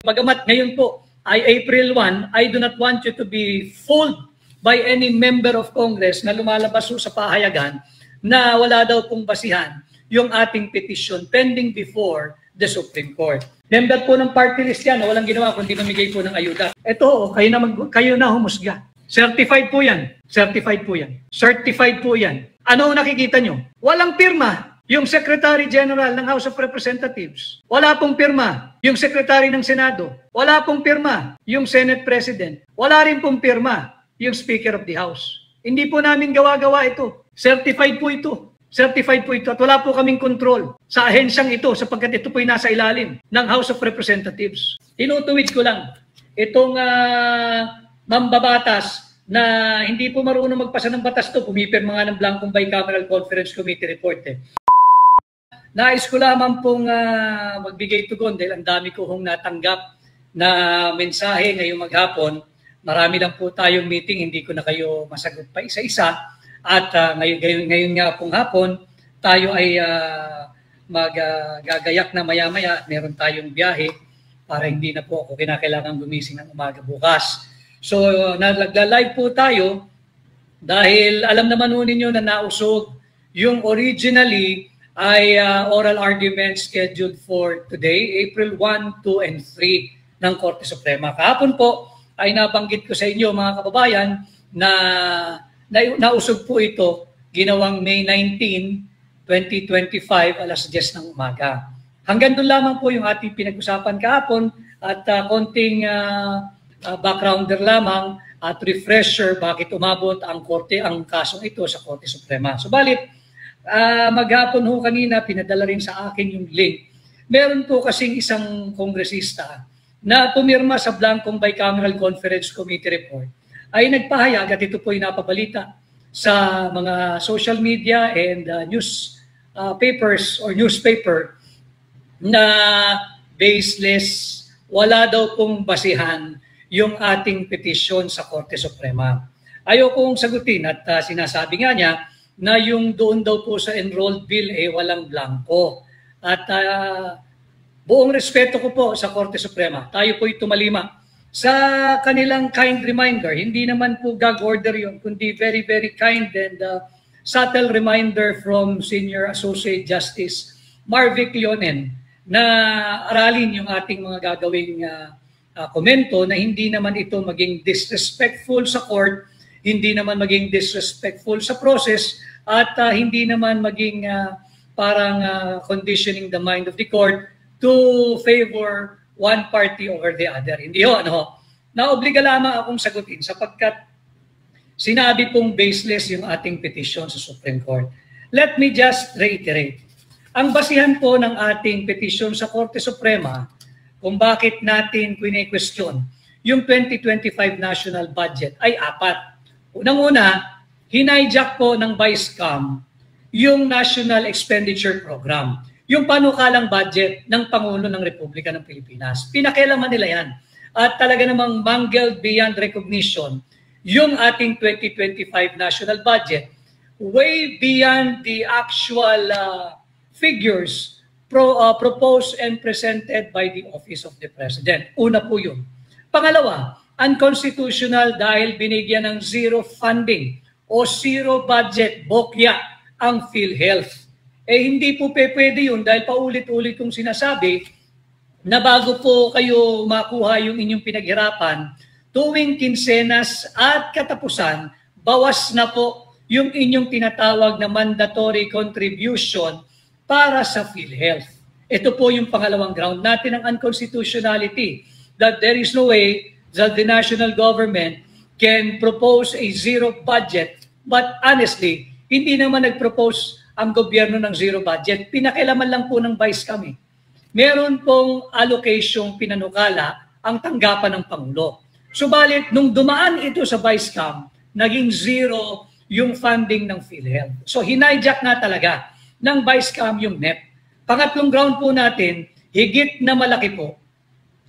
Bagamat ngayon po ay April 1, I do not want you to be fooled by any member of Congress na lumalabas sa pahayagan na wala daw pong basihan yung ating petition pending before the Supreme Court. Member po ng party list yan, walang ginawa kundi mamigay po ng ayuda. Ito, kayo na humusga. Certified po yan. Certified po yan. Certified po yan. Ano nakikita nyo? Walang pirma yung Secretary General ng House of Representatives. Wala pong pirma yung Secretary ng Senado. Wala pong pirma yung Senate President. Wala rin pong pirma yung Speaker of the House. Hindi po namin gawa-gawa ito. Certified po ito. Certified po ito at wala po kaming control sa ahensyang ito sapagkat ito po'y nasa ilalim ng House of Representatives. Tinutuwid ko lang itong mambabatas na hindi po marunong magpasa ng batas to, pumipirma nga ng Blancong Bicameral Conference Committee report eh. Nais ko lamang pong magbigay tugon dahil ang dami ko hong natanggap na mensahe ngayong maghapon. Marami lang po tayong meeting, hindi ko na kayo masagot pa isa-isa. At ngayon nga pong hapon, tayo ay magagayak na maya-maya at meron tayong biyahe para hindi na po ako kinakailangan gumising ng umaga bukas. So nagla-live po tayo dahil alam naman po ninyo na nausog yung originally ay oral argument scheduled for today, April 1, 2, and 3 ng Korte Suprema. Kahapon po ay nabanggit ko sa inyo mga kababayan na nausog po ito ginawang May 19, 2025 alas 10 ng umaga. Hanggang doon lamang po yung ating pinag-usapan kahapon at konting backgrounder lamang at refresher bakit umabot ang kasong ito sa Korte Suprema. Subalit, maghapon ho kanina, pinadala rin sa akin yung link. Meron po kasing isang kongresista na pumirma sa Blancong Bicameral Conference Committee report ay nagpahayag at ito po ay napabalita sa mga social media and news papers or newspaper na baseless, wala daw pong basihan yung ating petisyon sa Korte Suprema. Ayokong sagutin at sinasabi nga niya na yung doon daw po sa enrolled bill walang blanco. At buong respeto ko po sa Korte Suprema, tayo po'y tumalima sa kanilang kind reminder. Hindi naman po gag order yun, kundi very, very kind and subtle reminder from Senior Associate Justice Marvic Leonen na aralin yung ating mga gagawing komento na hindi naman ito maging disrespectful sa court, hindi naman maging disrespectful sa process at hindi naman maging parang conditioning the mind of the court to favor one party over the other. Hindi ho, ano? Naobliga lamang akong sagutin sapagkat sinabi pong baseless yung ating petition sa Supreme Court. Let me just reiterate. Ang basihan po ng ating petition sa Korte Suprema kung bakit natin kwine-question yung 2025 national budget ay apat. Unang-una, hinayjack po ng Vice-Cam yung National Expenditure Program, yung panukalang budget ng Pangulo ng Republika ng Pilipinas. Pinakialaman nila yan. At talaga namang mangled beyond recognition yung ating 2025 national budget, way beyond the actual figures proposed and presented by the Office of the President. Una po yun. Pangalawa, unconstitutional dahil binigyan ng zero funding o zero budget, bokya, ang PhilHealth. Hindi po pwede yun dahil paulit-ulit kong sinasabi na bago po kayo makuha yung inyong pinaghirapan, tuwing kinsenas at katapusan, bawas na po yung inyong tinatawag na mandatory contribution para sa PhilHealth. Ito po yung pangalawang ground natin ng unconstitutionality, that there is no way that the national government can propose a zero budget. But honestly, hindi naman nag-propose ang gobyerno ng zero budget. Pinakialaman lang po ng Vice kami. Meron pong allocation pinanukala ang tanggapan ng Pangulo. Subalit, nung dumaan ito sa Vice-Cam, naging zero yung funding ng PhilHealth. So, hinayjack nga talaga ng Vice-Cam yung NEP. Pangatlong ground po natin, higit na malaki po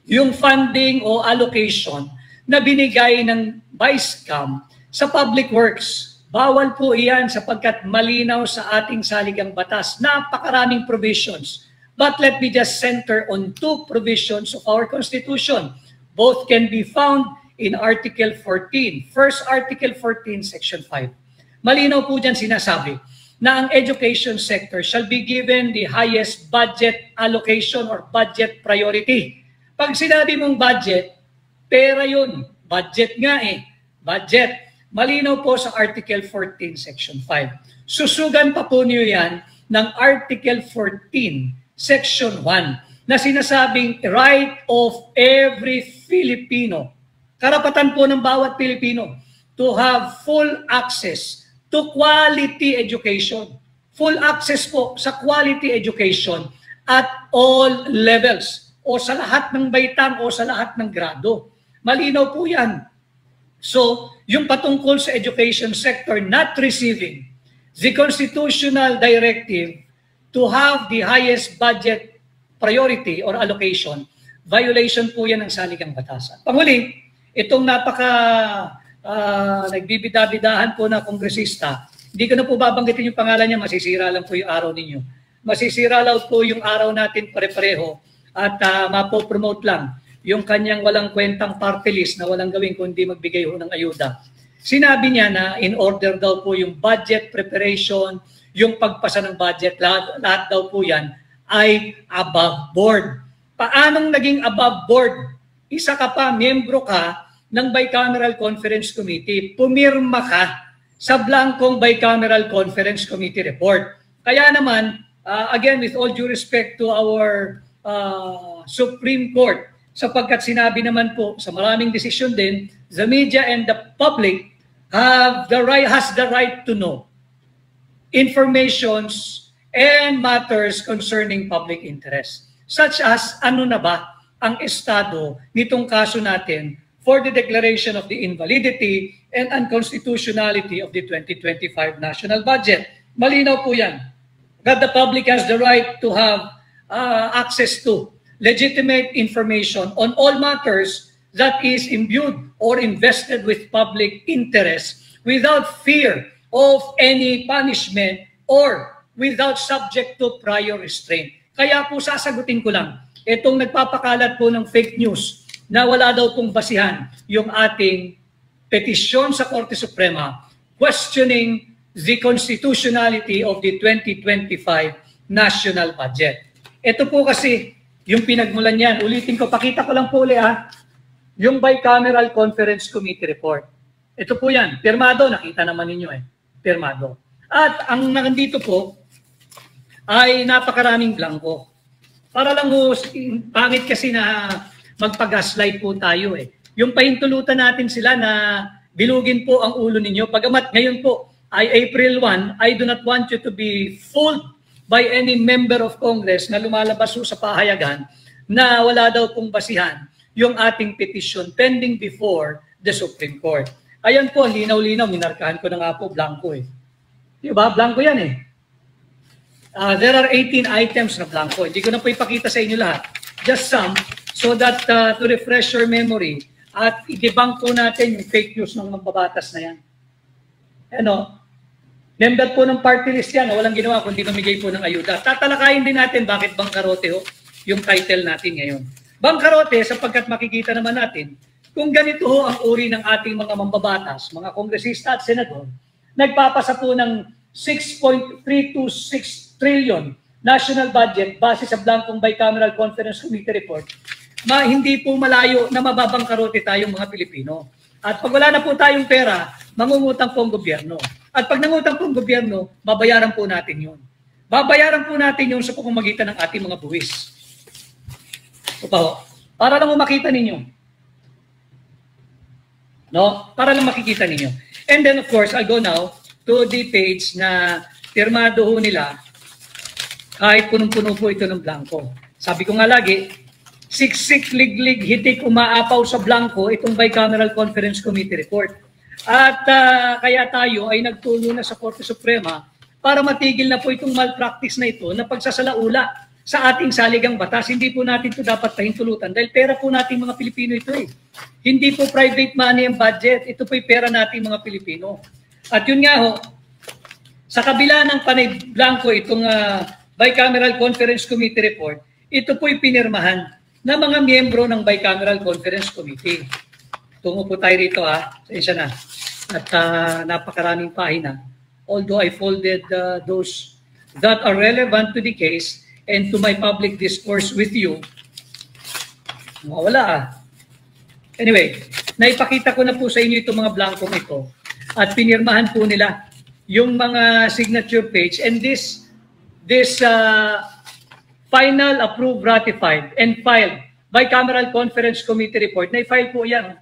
yung funding o allocation na binigay ng Vice-Cam sa public works. Bawal po iyan sapagkat malinaw sa ating saligang batas. Napakaraming provisions But let me just center on two provisions of our Constitution. Both can be found in Article 14. First, Article 14, Section 5. Malinaw po dyan sinasabi na ang education sector shall be given the highest budget allocation or budget priority. Pag sinabi mong budget, pera yun. Budget nga eh. Budget. Malinaw po sa Article 14, Section 5. Susugan pa po niyo yan ng Article 14, Section 1 na sinasabing right of every Filipino, karapatan po ng bawat Pilipino to have full access to quality education. Full access po sa quality education at all levels o sa lahat ng baitang o sa lahat ng grado. Malinaw po yan. So, yung patungkol sa education sector not receiving the constitutional directive to have the highest budget priority or allocation, violation po yan ng saligang batas. Panghuli, itong nagbibida-bidahan po na kongresista, hindi ko na po babanggitin yung pangalan niya, masisira lang po yung araw ninyo. Masisira lang po yung araw natin pare-pareho at mapopromote lang yung kanyang walang kwentang party list na walang gawin kundi magbigay ho ng ayuda. Sinabi niya na in order daw po yung budget preparation, yung pagpasa ng budget, lahat daw po yan ay above board. Paanong naging above board? Isa ka pa, miyembro ka ng Bicameral Conference Committee. Pumirma ka sa blankong Bicameral Conference Committee report. Kaya naman, again, with all due respect to our Supreme Court, sapagkat sinabi naman po sa maraming desisyon din, the media and the public has the right to know informations and matters concerning public interest. Such as, ano na ba ang estado nitong kaso natin for the declaration of the invalidity and unconstitutionality of the 2025 national budget. Malinaw po yan. That the public has the right to have access to legitimate information on all matters that is imbued or invested with public interest without fear of any punishment or without subject to prior restraint. Kaya po sasagutin ko lang, itong nagpapakalat po ng fake news na wala daw pong basihan yung ating petisyon sa Korte Suprema questioning the constitutionality of the 2025 national budget. Ito po kasi yung pinagmulan yan. Ulitin ko, pakita ko lang po ulit yung Bicameral Conference Committee report. Ito po yan. Pirmado, nakita naman ninyo eh. Pirmado. At ang nandito po ay napakaraming blanco. Para lang ho, pangit kasi na magpag-gaslight po tayo eh. Yung pahintulutan natin sila na bilugin po ang ulo ninyo. Pagamat ngayon po ay April 1, I do not want you to be fooled by any member of Congress na lumalabas po sa pahayagan na wala daw pong basihan yung ating petition pending before the Supreme Court. Ayan po, linaw-linaw, minarkahan ko na nga po, blanco eh. Diba? Blanco yan eh. There are 18 items na blanco. Hindi ko na po ipakita sa inyo lahat. Just some so that to refresh your memory at i-debunk po natin yung fake news ng mambabatas na yan. Ano? Member po ng party list yan, walang ginawa kundi mamigay po ng ayuda. Tatalakayin din natin bakit bangkarote ho, yung title natin ngayon. Bangkarote sapagkat makikita naman natin kung ganito ho ang uri ng ating mga mambabatas, mga kongresista at senador, nagpapasa po ng 6.326 trillion national budget base sa blankong Bicameral Conference Committee report, hindi po malayo na mababangkarote tayong mga Pilipino. At pag wala na po tayong pera, mangungutang po ang gobyerno. At pag nangutang po ang gobyerno, babayaran po natin yun. Babayaran po natin yun sa pamamagitan ng ating mga buwis. Ito pa ho. Para lang makita ninyo. No? Para lang makikita ninyo. And then of course, I'll go now to the page na pirmado ho nila kahit punong-puno po ito ng blanco. Sabi ko nga lagi, siksik, liglig, hitik, umaapaw sa blanco itong Bicameral Conference Committee report. At kaya tayo ay nagtulo na sa Korte Suprema para matigil na po itong malpractice na ito na pagsasalaula sa ating saligang batas. Hindi po natin ito dapat pahintulutan dahil pera po nating mga Pilipino ito eh. Hindi po private money ang budget, ito po'y pera nating mga Pilipino. At yun nga ho, sa kabila ng panay blanco itong Bicameral Conference Committee report, ito po'y pinirmahan ng mga miyembro ng Bicameral Conference Committee. Tungo po tayo rito Sensya na. At napakaraming pahina. Although I folded those that are relevant to the case and to my public discourse with you, wala Anyway, naipakita ko na po sa inyo itong mga blankong ito at pinirmahan po nila yung mga signature page, and this final approved, ratified, and filed Bicameral Conference Committee report, na-file po yan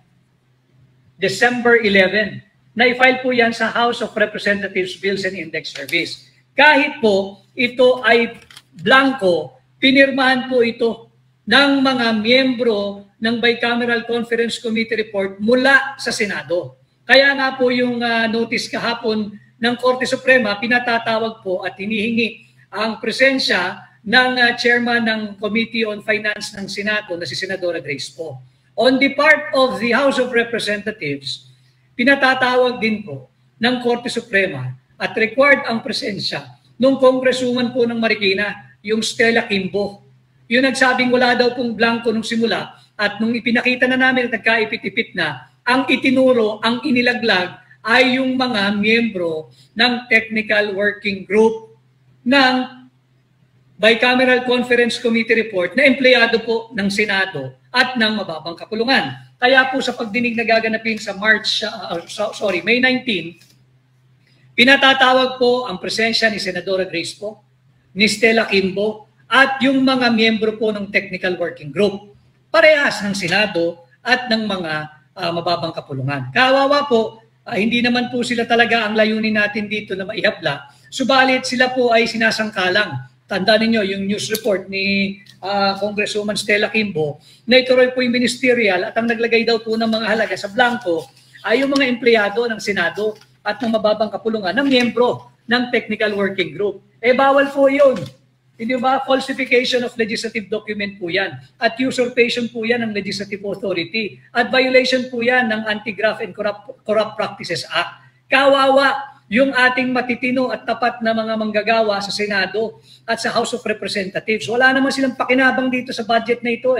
December 11. Na-file po yan sa House of Representatives Bills and Index Service. Kahit po ito ay blanco, pinirmahan po ito ng mga miyembro ng Bicameral Conference Committee report mula sa Senado. Kaya nga po yung notice kahapon ng Korte Suprema, pinatatawag po at hinihingi ang presensya ng chairman ng Committee on Finance ng Senado na si Senadora Grace Poe. On the part of the House of Representatives, pinatatawag din po ng Korte Suprema at required ang presensya ng Congresswoman po ng Marikina, yung Stella Kimbo. Yung nagsabing wala daw pong blanco nung simula, at nung ipinakita na namin at nagkaipit-ipit na, ang itinuro, ang inilaglag ay yung mga miyembro ng Technical Working Group ng Bicameral Conference Committee report na empleyado po ng Senado at ng mababang kapulungan. Kaya po sa pagdinig na gaganapin sa May 19, pinatatawag po ang presensya ni Senadora Grace Poe, ni Stella Kimbo, at yung mga miyembro po ng Technical Working Group. Parehas ng Senado at ng mga mababang kapulungan. Kawawa po, hindi naman po sila talaga ang layunin natin dito na maihabla. Subalit sila po ay sinasangkalang. Tandaan ninyo yung news report ni Congresswoman Stella Kimbo na ituloy po yung ministerial at ang naglagay daw po ng mga halaga sa blanco ay yung mga empleyado ng Senado at ng mababang kapulungan na miyembro ng Technical Working Group. Bawal po yun. Hindi ba? Falsification of legislative document po yan. At usurpation po yan ng Legislative Authority. At violation po yan ng Anti-Graft and Corrupt Practices Act. Kawawa yung ating matitino at tapat na mga manggagawa sa Senado at sa House of Representatives. Wala naman silang pakinabang dito sa budget na ito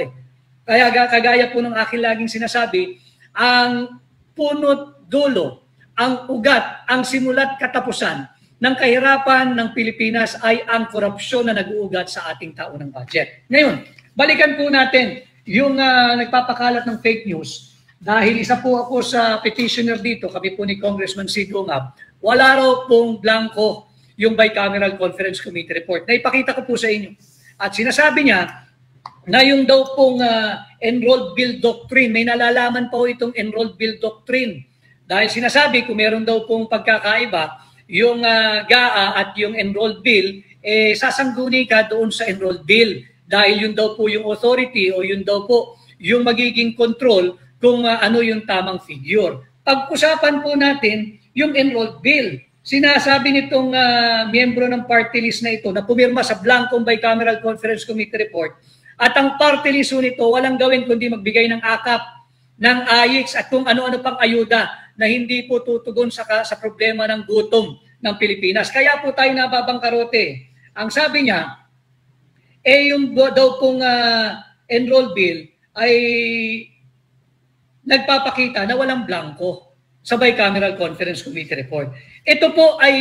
Kaya kagaya po ng aking laging sinasabi, ang punot dulo, ang ugat, ang simulat katapusan ng kahirapan ng Pilipinas ay ang korupsyon na nag-uugat sa ating taunang budget. Ngayon, balikan po natin yung nagpapakalat ng fake news. Dahil isa po ako sa petitioner dito, kami po ni Congressman Sid Ungab, wala raw pong blanco yung Bicameral Conference Committee report. Naipakita ko po sa inyo. At sinasabi niya na yung daw pong enrolled bill doctrine, may nalalaman po itong enrolled bill doctrine. Dahil sinasabi kung meron daw pong pagkakaiba, yung GAA at yung enrolled bill, sasangguni ka doon sa enrolled bill. Dahil yun daw po yung authority o yun daw po yung magiging control kung ano yung tamang figure. Pag-usapan po natin yung enrolled bill. Sinasabi nitong miyembro ng party list na ito na pumirma sa blankong Bicameral Conference Committee report at ang party list nito walang gawin kundi magbigay ng akap, ng AIX at kung ano-ano pang ayuda na hindi po tutugon sa problema ng gutom ng Pilipinas. Kaya po tayo nababangkarote. Ang sabi niya, yung daw pong enroll bill ay nagpapakita na walang blanco sa Bicameral Conference Committee report. Ito po ay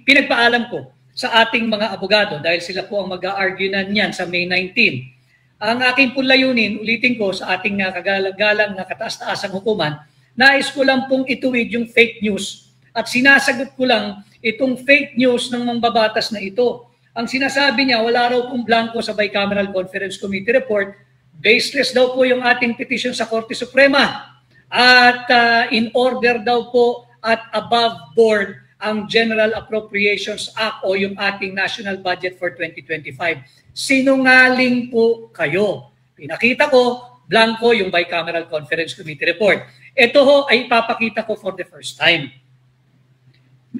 pinagpaalam ko sa ating mga abogado dahil sila po ang mag-a-argue na niyan sa May 19. Ang aking po layunin, ulitin ko sa ating kagalang-galang na kataas-taasang hukuman, nais ko lang pong ituwid yung fake news at sinasagot ko lang itong fake news ng mambabatas na ito. Ang sinasabi niya, wala raw pong blanco sa Bicameral Conference Committee report, baseless daw po yung ating petition sa Korte Suprema at in order daw po at above board ang General Appropriations Act o yung ating National Budget for 2025. Sinungaling po kayo. Pinakita ko, blanco yung Bicameral Conference Committee report. Ito ho ay ipapakita ko for the first time.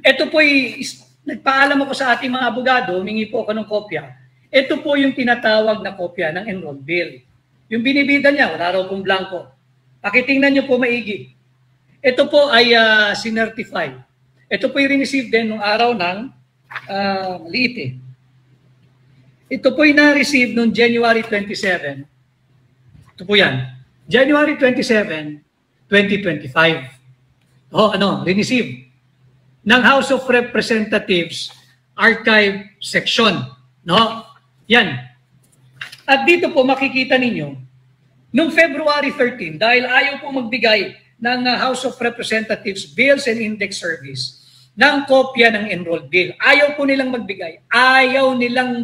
Ito po ay nagpaalam ako sa ating mga abogado, humingi po ako ng kopya. Ito po yung tinatawag na kopya ng enrolled bill. Yung binibida niya, wala raw pong blanco. Pakitingnan niyo po maigi. Ito po ay sinertify. Ito po ay receive din nung araw ng liit Ito po'y na-receive noong January 27. Ito po yan. January 27, 2025. Receive ng House of Representatives Archive Section. No? Yan. At dito po makikita ninyo, noong February 13, dahil ayaw po magbigay ng House of Representatives Bills and Index Service ng kopya ng enrolled bill. Ayaw po nilang magbigay. Ayaw nilang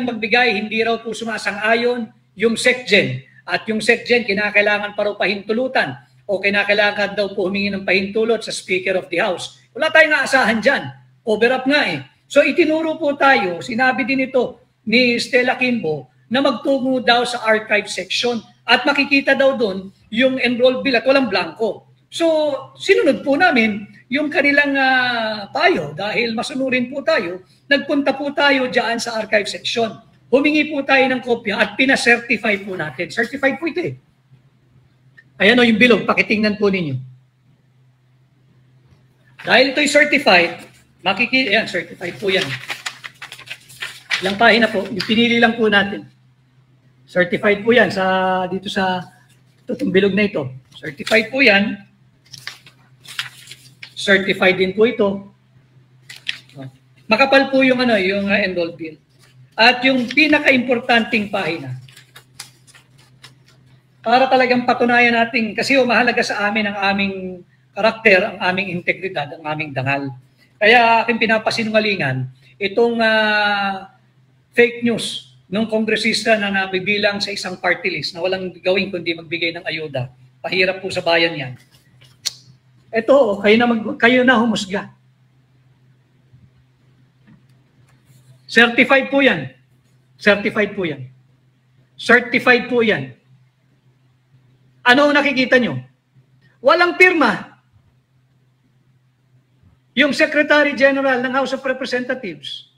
magbigay. Hindi raw po sumasang-ayon yung SecGen. At yung SecGen, kinakailangan pa raw pahintulutan o kinakailangan daw po humingi ng pahintulot sa Speaker of the House. Wala tayong aasahan dyan. Cover up nga eh. So itinuro po tayo, sinabi din ito ni Stella Kimbo, na magtungo daw sa archive section at makikita daw doon yung enrolled bill at walang blanco. So, sinunod po namin yung kanilang payo dahil masunurin po tayo. Nagpunta po tayo dyan sa archive section. Humingi po tayo ng kopya at pina-certify po natin. Certified po ito eh. Ayan o yung bilog, pakitingnan po ninyo. Dahil ito'y certified, makikita, ayan, certified po yan. Ilang pahina po, yung pinili lang po natin. Certified po yan dito sa itong bilog na ito. Certified po yan. Certified din po ito. Makapal po yung enrolled bill. At yung pinaka-importanting pahina. Para talagang patunayan natin, kasi mahalaga sa amin ang aming karakter, ang aming integridad, ang aming dangal. Kaya aking pinapasinungalingan itong fake news ng kongresista na nabibilang sa isang party list na walang gawin kundi magbigay ng ayuda. Pahirap po sa bayan yan. Ito, kayo na humusga. Certified po yan. Certified po yan. Certified po yan. Ano nakikita nyo? Walang pirma. Yung Secretary General ng House of Representatives.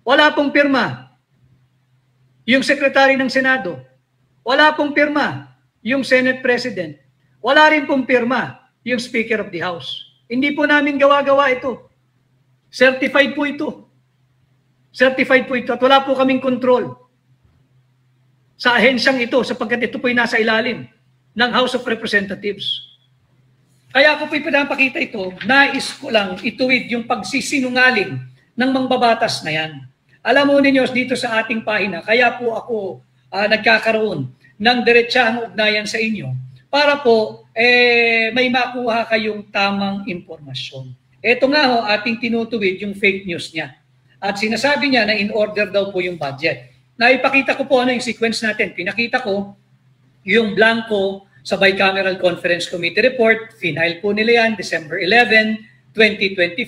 Wala pong pirma. Yung Secretary ng Senado. Wala pong pirma. Yung Senate President. Wala rin pong pirma yung Speaker of the House. Hindi po namin gawa-gawa ito. Certified po ito. Certified po ito at wala po kaming control sa ahensyang ito sapagkat ito po ay nasa ilalim ng House of Representatives. Kaya ako po'y pinapakita ito, nais ko lang ituwid yung pagsisinungaling ng mangbabatas na yan. Alam mo ninyo dito sa ating pahina, kaya po ako nagkakaroon ng diretsahang ugnayan sa inyo para po may makuha kayong tamang impormasyon. Ito nga ho, ating tinutuwid yung fake news niya. At sinasabi niya na in order daw po yung budget. Naipakita ko po ano yung sequence natin. Pinakita ko yung blanco sa Bicameral Conference Committee Report. Final po nila yan, December 11, 2024.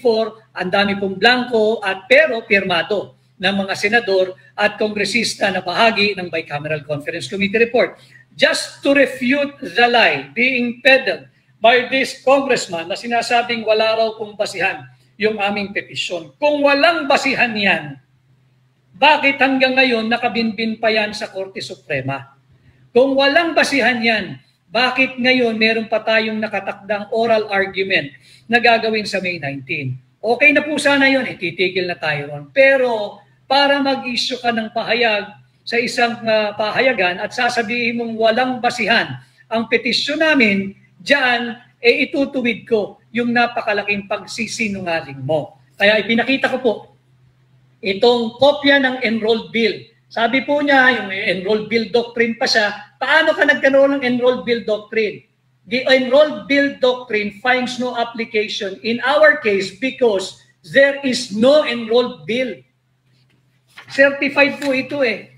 Ang dami pong blanco at pero pirmado ng mga senador at kongresista na bahagi ng Bicameral Conference Committee Report. Just to refute the lie being peddled by this congressman na sinasabing wala raw pong basihan yung aming petisyon. Kung walang basihan yan, bakit hanggang ngayon nakabinbin pa yan sa Korte Suprema? Kung walang basihan yan, bakit ngayon meron pa tayong nakatakdang oral argument na gagawin sa May 19? Okay na po sana yun, titigil na tayo ron. Pero para mag-issue ka ng pahayag sa isang pahayagan at sasabihin mong walang basihan ang petisyon namin, diyan itutuwid ko yung napakalaking pagsisinungaling mo. Kaya ipinakita ko po itong kopya ng enrolled bill. Sabi po niya, yung enrolled bill doctrine pa siya, paano ka nagkaroon ng enrolled bill doctrine? The enrolled bill doctrine finds no application in our case because there is no enrolled bill. Certified po ito eh.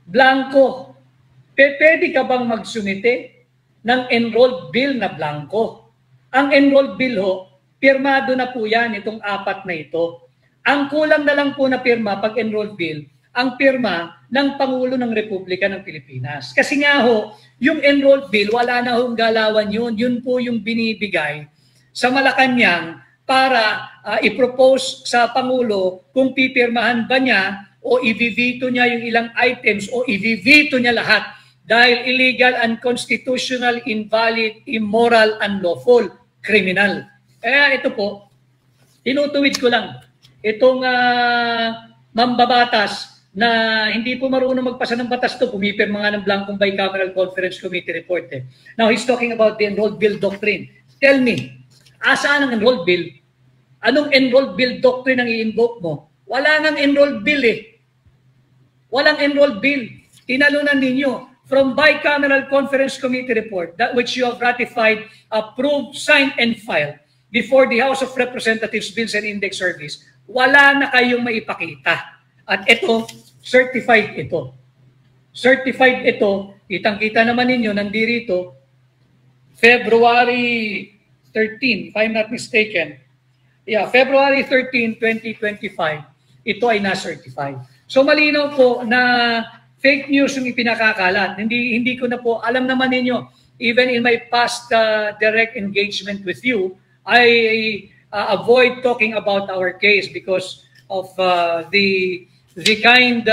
Blanco. Pwede ka bang magsumite ng enrolled bill na blanco? Ang enrolled bill ho, pirmado na po yan itong apat na ito. Ang kulang na lang po na pirma pag enrolled bill, ang pirma ng Pangulo ng Republika ng Pilipinas. Kasi nga ho, yung enrolled bill, wala na hong galawan yun. Yun po yung binibigay sa Malacanang para i-propose sa Pangulo kung pipirmahan ba niya o i-veto niya yung ilang items o i-veto niya lahat dahil illegal, unconstitutional, invalid, immoral, unlawful, criminal. Kaya ito po, tinutuwid ko lang itong mambabatas na hindi po marunong magpasa ng batas to, pumipirma nga ng blankong bicameral conference committee report. Now, he's talking about the enrolled bill doctrine. Tell me, asaan ang enrolled bill? Anong enrolled bill doctrine ang i-invoke mo? Wala nang enrolled bill eh. Walang enrolled bill. Tinalunan ninyo from bicameral conference committee report, that which you have ratified, approved, signed, and filed before the House of Representatives Bills and Index Service. Wala na kayong maipakita. At ito, certified ito. Certified ito, kitang-kita naman ninyo, nandirito, February 13, if I'm not mistaken. Yeah, February 13, 2025, ito ay na-certify. So malinaw po na fake news yung ipinakakalat. Hindi ko na po, alam naman ninyo, even in my past direct engagement with you, I avoid talking about our case because of the kind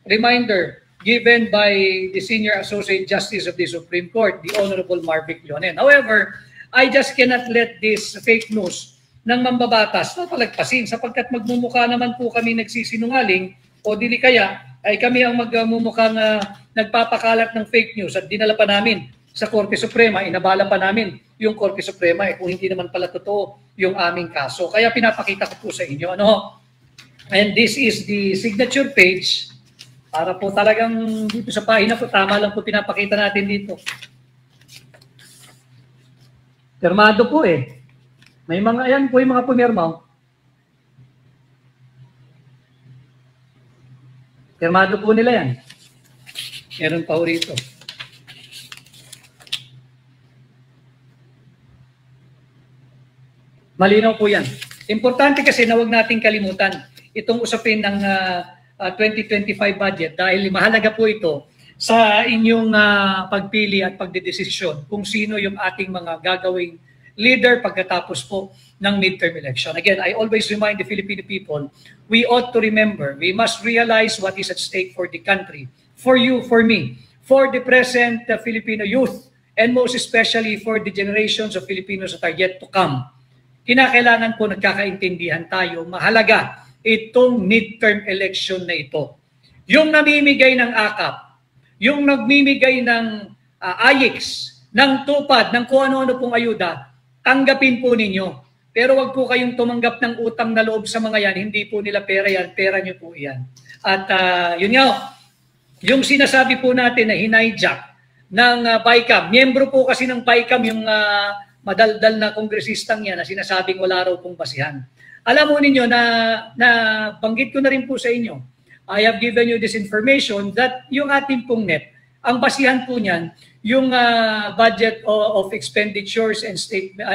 reminder given by the Senior Associate Justice of the Supreme Court, the Honorable Marvic Leonen. However, I just cannot let this fake news ng mambabatas na palagpasin sapagkat magmumukha naman po kami nagsisinungaling o dili kaya ay kami ang magmumukhang nagpapakalat ng fake news at dinala pa namin sa Korte Suprema, inabala pa namin yung Korte Suprema kung hindi naman pala totoo yung aming kaso. Kaya pinapakita ko po sa inyo. And this is the signature page para po talagang dito sa pahina po, tama lang po pinapakita natin dito. Pirmado po eh. May mga, yan po yung mga pumirma. Pirmado po nila yan. Meron pa ho rito. Malinaw po yan. Importante kasi na huwag nating kalimutan itong usapin ng 2025 budget dahil mahalaga po ito sa inyong pagpili at pagdedesisyon kung sino yung ating mga gagawing leader pagkatapos po ng midterm election. Again, I always remind the Filipino people, we ought to remember, we must realize what is at stake for the country, for you, for me, for the present Filipino youth, and most especially for the generations of Filipinos that are yet to come. Kinakailangan po nagkakaintindihan tayo, mahalaga itong midterm election na ito. Yung namimigay ng akap, yung nagmimigay ng AYIX, ng tupad, ng kung ano-ano pong ayuda, tanggapin po ninyo. Pero wag po kayong tumanggap ng utang na loob sa mga yan. Hindi po nila pera yan. Pera nyo po yan. At yun nga, yung sinasabi po natin na hinijack ng BICAM. Miyembro po kasi ng BICAM yung madaldal na kongresistang yan na sinasabing wala raw pong basihan. Alam mo ninyo na banggit ko na rin po sa inyo. I have given you this information that yung ating pong NEP, ang basihan po niyan, yung budget of expenditures and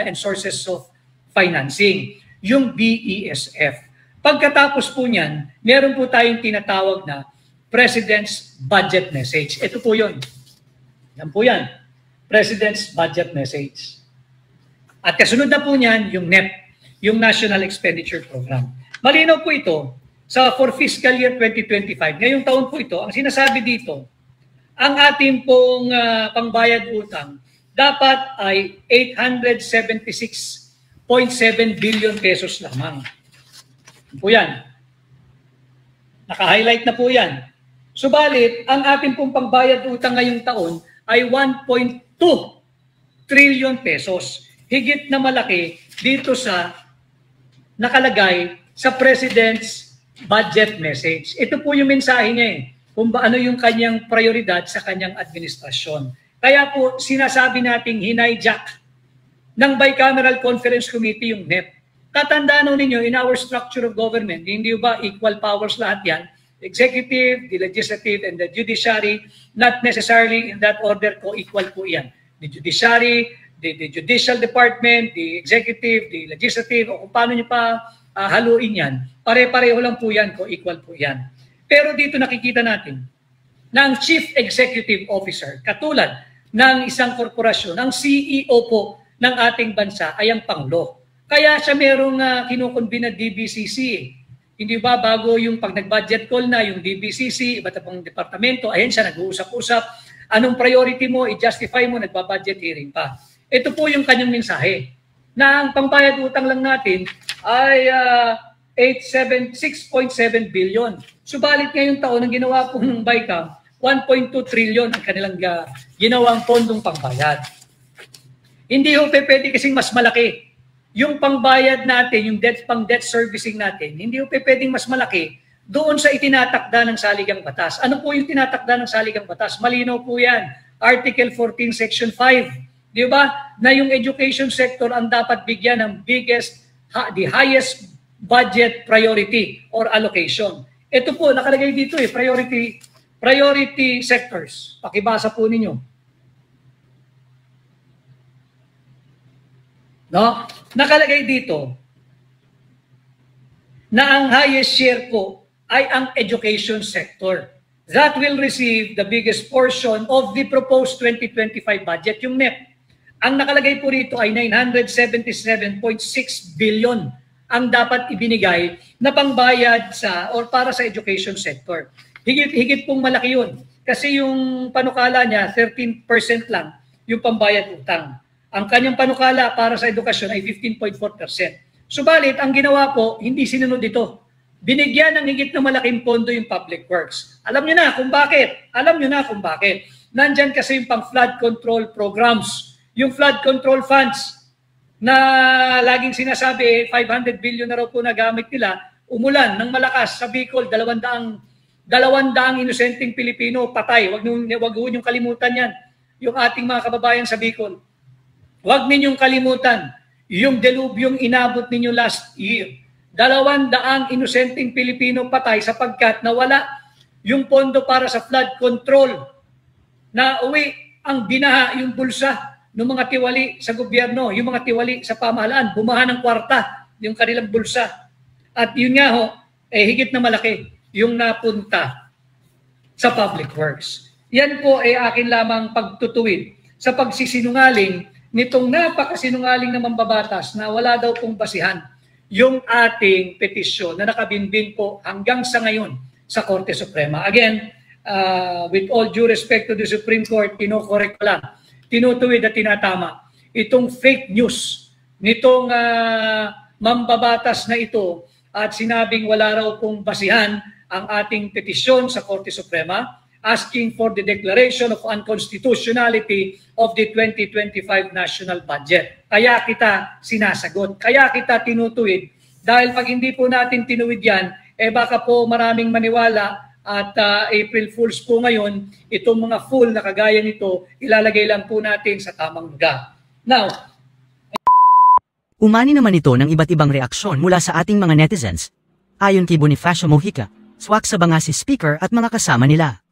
and sources of financing, yung BESF. Pagkatapos po niyan, meron po tayong tinatawag na President's Budget Message. Ito po yun. Yan po yan. President's Budget Message. At kasunod na po niyan, yung NEP, yung National Expenditure Program. Malinaw po ito for fiscal year 2025. Ngayong taon po ito, ang sinasabi dito, ang ating pong pangbayad utang dapat ay 876.7 billion pesos lamang. Po yan. Naka-highlight na po yan. Subalit, ang ating pong pangbayad utang ngayong taon ay 1.2 trillion pesos. Higit na malaki dito sa nakalagay sa President's Budget Message. Ito po yung mensahe niya kung ano yung kanyang prioridad sa kanyang administrasyon. Kaya po sinasabi nating hinijack ng Bicameral Conference Committee yung NEP. Tatandaan ninyo, in our structure of government, hindi ba equal powers lahat yan? Executive, the legislative, and the judiciary, not necessarily in that order ko equal po yan. The judiciary, the judicial department, the executive, the legislative, o kung paano nyo pa haluin yan, pare-pareho lang po yan ko equal po yan. Pero dito nakikita natin na ang Chief Executive Officer, katulad ng isang korporasyon, ang CEO po ng ating bansa ay ang Pangulo. Kaya siya merong kinukonbine na DBCC. Hindi ba bago yung pag nag-budget call na yung DBCC, iba't ibang departamento, ayan siya nag-uusap-usap, anong priority mo, i-justify mo, nagba-budget hearing pa. Ito po yung kanyang mensahe na ang pangbayad utang lang natin ay 6.7 billion. Subalit ngayong taon, ang ginawa po ng BICAM, 1.2 trillion ang kanilang ginawang pondong pangbayad. Hindi ho pwede kasing mas malaki. Yung pangbayad natin, yung pang-debt servicing natin, hindi ho pwedeng mas malaki doon sa itinatakda ng saligang batas. Ano po yung tinatakda ng saligang batas? Malinaw po yan. Article 14, Section 5. Di ba? Na yung education sector ang dapat bigyan ng the highest budget priority or allocation. Ito po, nakalagay dito priority sectors. Pakibasa po ninyo. No? Nakalagay dito na ang highest share po ay ang education sector. That will receive the biggest portion of the proposed 2025 budget, yung NEP. Ang nakalagay po rito ay 977.6 billion ang dapat ibinigay na pangbayad sa or para sa education sector. Higit pong malaki yun. Kasi yung panukala niya, 13% lang yung pambayad utang. Ang kanyang panukala para sa edukasyon ay 15.4%. Subalit, ang ginawa po, hindi sinunod ito. Binigyan ng higit na malaking pondo yung public works. Alam niyo na kung bakit. Nandyan kasi yung pang flood control programs. Yung flood control funds na laging sinasabi, 500 billion na raw po nagamit nila, umulan ng malakas sa Bicol, 200 inosenteng Pilipino patay. Wag ninyong kalimutan yan. Yung ating mga kababayan sa Bicol. Wag ninyong kalimutan yung delubyong inabot ninyo last year. 200 inosenteng Pilipino patay sapagkat nawala yung pondo para sa flood control. Na uwi ang binaha yung bulsa ng mga tiwali sa gobyerno, yung mga tiwali sa pamahalaan, bumaha ng kwarta yung kanilang bulsa. At yun nga ho, higit na malaki yung napunta sa public works. Yan po ay akin lamang pagtutuwid sa pagsisinungaling nitong napakasinungaling na mambabatas na wala daw pong basihan yung ating petisyon na nakabinbin po hanggang sa ngayon sa Korte Suprema. Again, with all due respect to the Supreme Court, kinokorek ko lang, tinutuwid at tinatama itong fake news nitong mambabatas na ito at sinabing wala raw pong basihan ang ating petisyon sa Korte Suprema asking for the declaration of unconstitutionality of the 2025 national budget. Kaya kita sinasagot, kaya kita tinutuwid dahil pag hindi po natin tinuwid yan, baka po maraming maniwala at April Fools po ngayon, itong mga fool na kagaya nito, ilalagay lang po natin sa tamang lugar. Now, umani naman ito ng iba't ibang reaksyon mula sa ating mga netizens. Ayon kay Bonifacio Mojica, swak sa banga si Speaker at mga kasama nila.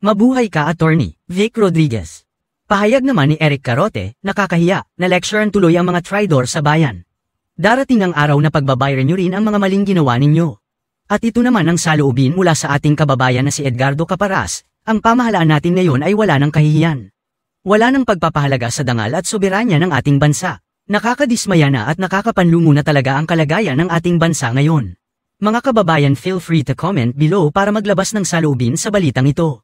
Mabuhay ka, Attorney Vic Rodriguez. Pahayag naman ni Eric Carote, nakakahiya, na lecturean tuloy ang mga traidor sa bayan. Darating ang araw na pagbabayaran nyo rin ang mga maling ginawa ninyo. At ito naman ang saloobin mula sa ating kababayan na si Edgardo Caparas, ang pamahalaan natin ngayon ay wala ng kahihiyan. Wala ng pagpapahalaga sa dangal at soberanya ng ating bansa. Nakakadismaya na at nakakapanlumo na talaga ang kalagayan ng ating bansa ngayon. Mga kababayan, feel free to comment below para maglabas ng saloobin sa balitang ito.